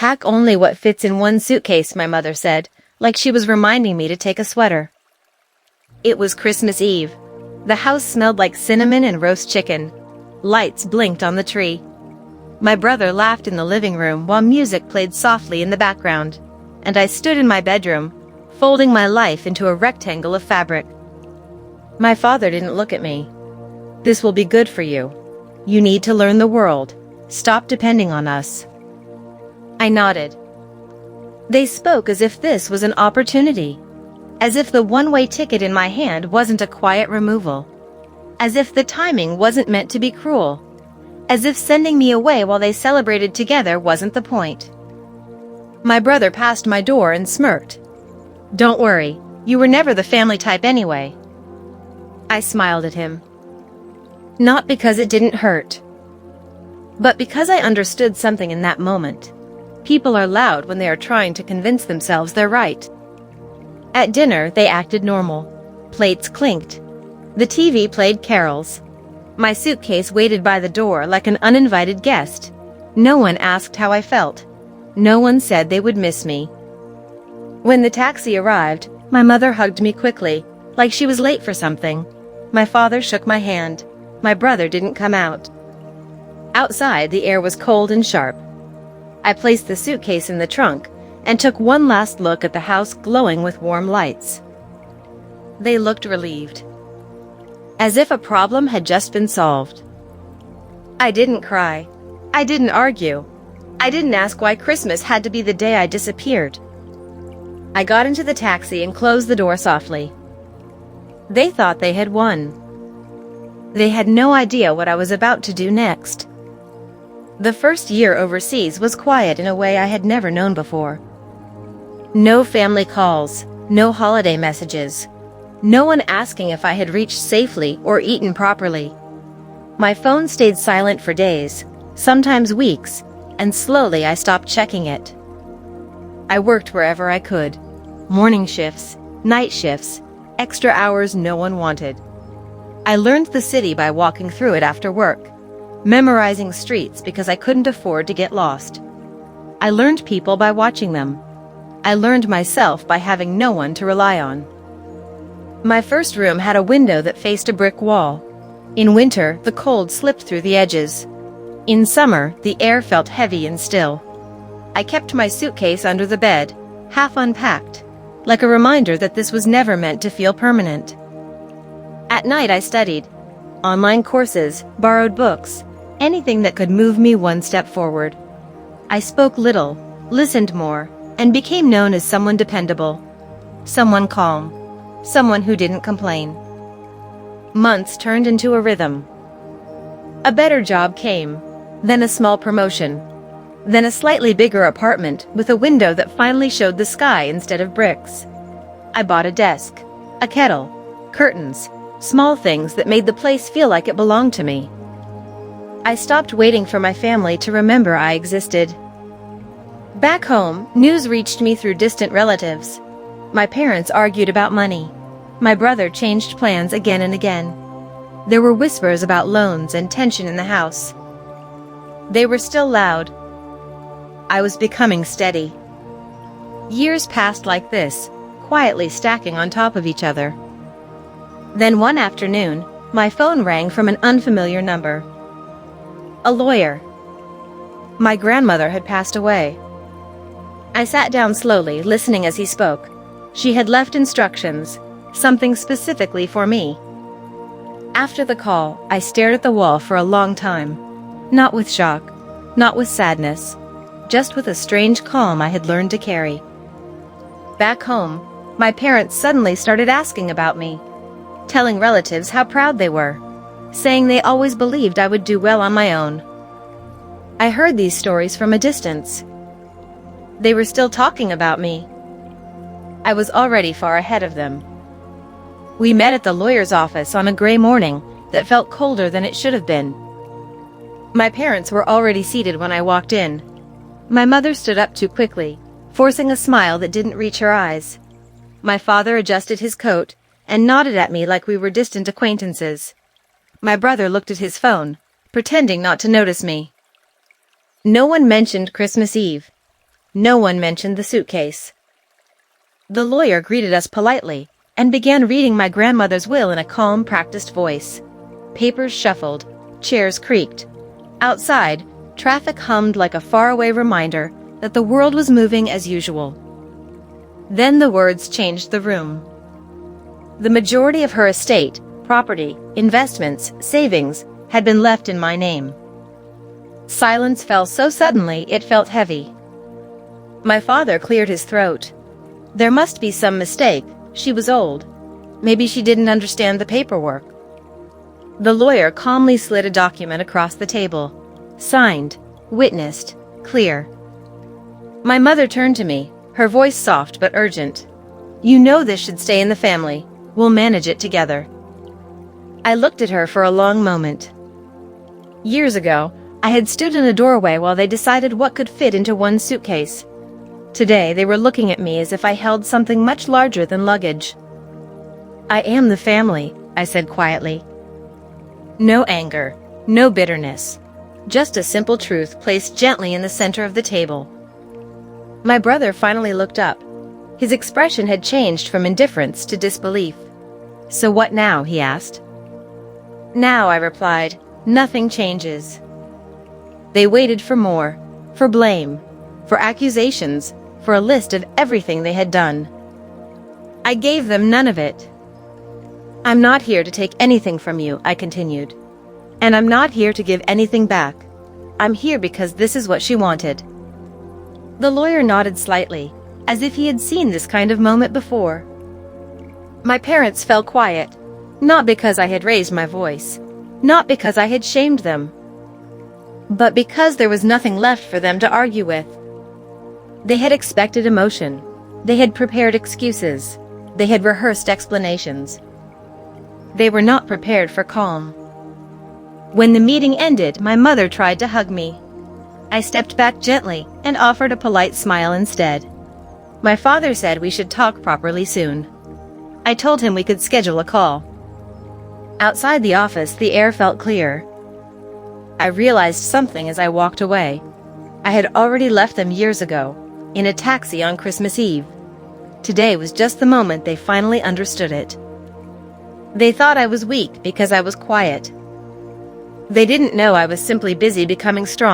Pack only what fits in one suitcase, my mother said, like she was reminding me to take a sweater. It was Christmas Eve. The house smelled like cinnamon and roast chicken. Lights blinked on the tree. My brother laughed in the living room while music played softly in the background, and I stood in my bedroom, folding my life into a rectangle of fabric. My father didn't look at me. "This will be good for you. You need to learn the world. Stop depending on us." I nodded. They spoke as if this was an opportunity, as if the one-way ticket in my hand wasn't a quiet removal, as if the timing wasn't meant to be cruel, as if sending me away while they celebrated together wasn't the point. My brother passed my door and smirked. "Don't worry, you were never the family type anyway." I smiled at him. Not because it didn't hurt, but because I understood something in that moment. People are loud when they are trying to convince themselves they're right. At dinner, they acted normal. Plates clinked. The TV played carols. My suitcase waited by the door like an uninvited guest. No one asked how I felt. No one said they would miss me. When the taxi arrived, my mother hugged me quickly, like she was late for something. My father shook my hand. My brother didn't come out. Outside, the air was cold and sharp. I placed the suitcase in the trunk and took one last look at the house glowing with warm lights. They looked relieved, as if a problem had just been solved. I didn't cry. I didn't argue. I didn't ask why Christmas had to be the day I disappeared. I got into the taxi and closed the door softly. They thought they had won. They had no idea what I was about to do next. The first year overseas was quiet in a way I had never known before. No family calls, no holiday messages, no one asking if I had reached safely or eaten properly. My phone stayed silent for days, sometimes weeks, and slowly I stopped checking it. I worked wherever I could. Morning shifts, night shifts, extra hours no one wanted. I learned the city by walking through it after work, memorizing streets because I couldn't afford to get lost. I learned people by watching them. I learned myself by having no one to rely on. My first room had a window that faced a brick wall. In winter, the cold slipped through the edges. In summer, the air felt heavy and still. I kept my suitcase under the bed, half unpacked, like a reminder that this was never meant to feel permanent. At night I studied. Online courses, borrowed books, anything that could move me one step forward. I spoke little, listened more, and became known as someone dependable, someone calm, someone who didn't complain. Months turned into a rhythm. A better job came, then a small promotion, then a slightly bigger apartment with a window that finally showed the sky instead of bricks. I bought a desk, a kettle, curtains, small things that made the place feel like it belonged to me. I stopped waiting for my family to remember I existed. Back home, news reached me through distant relatives. My parents argued about money. My brother changed plans again and again. There were whispers about loans and tension in the house. They were still loud. I was becoming steady. Years passed like this, quietly stacking on top of each other. Then one afternoon, my phone rang from an unfamiliar number. A lawyer. My grandmother had passed away. I sat down slowly, listening as he spoke. She had left instructions, something specifically for me. After the call, I stared at the wall for a long time. Not with shock, not with sadness, just with a strange calm I had learned to carry. Back home, my parents suddenly started asking about me, telling relatives how proud they were, saying they always believed I would do well on my own. I heard these stories from a distance. They were still talking about me. I was already far ahead of them. We met at the lawyer's office on a gray morning that felt colder than it should have been. My parents were already seated when I walked in. My mother stood up too quickly, forcing a smile that didn't reach her eyes. My father adjusted his coat and nodded at me like we were distant acquaintances. My brother looked at his phone, pretending not to notice me. No one mentioned Christmas Eve. No one mentioned the suitcase. The lawyer greeted us politely and began reading my grandmother's will in a calm, practiced voice. Papers shuffled, chairs creaked. Outside, traffic hummed like a faraway reminder that the world was moving as usual. Then the words changed the room. The majority of her estate, property, investments, savings, had been left in my name. Silence fell so suddenly it felt heavy. My father cleared his throat. There must be some mistake. She was old. Maybe she didn't understand the paperwork. The lawyer calmly slid a document across the table. Signed, witnessed, clear. My mother turned to me, her voice soft but urgent. "You know this should stay in the family. We'll manage it together." I looked at her for a long moment. Years ago, I had stood in a doorway while they decided what could fit into one suitcase. Today, they were looking at me as if I held something much larger than luggage. "I am the family," I said quietly. No anger, no bitterness. Just a simple truth placed gently in the center of the table. My brother finally looked up. His expression had changed from indifference to disbelief. "So what now?" he asked. "Now," I replied, "nothing changes." They waited for more, for blame, for accusations, for a list of everything they had done. I gave them none of it. "I'm not here to take anything from you," I continued. "And I'm not here to give anything back. I'm here because this is what she wanted." The lawyer nodded slightly, as if he had seen this kind of moment before. My parents fell quiet, not because I had raised my voice, not because I had shamed them, but because there was nothing left for them to argue with. They had expected emotion. They had prepared excuses. They had rehearsed explanations. They were not prepared for calm. When the meeting ended, my mother tried to hug me. I stepped back gently and offered a polite smile instead. My father said we should talk properly soon. I told him we could schedule a call. Outside the office, the air felt clear. I realized something as I walked away. I had already left them years ago, in a taxi on Christmas Eve. Today was just the moment they finally understood it. They thought I was weak because I was quiet. They didn't know I was simply busy becoming strong.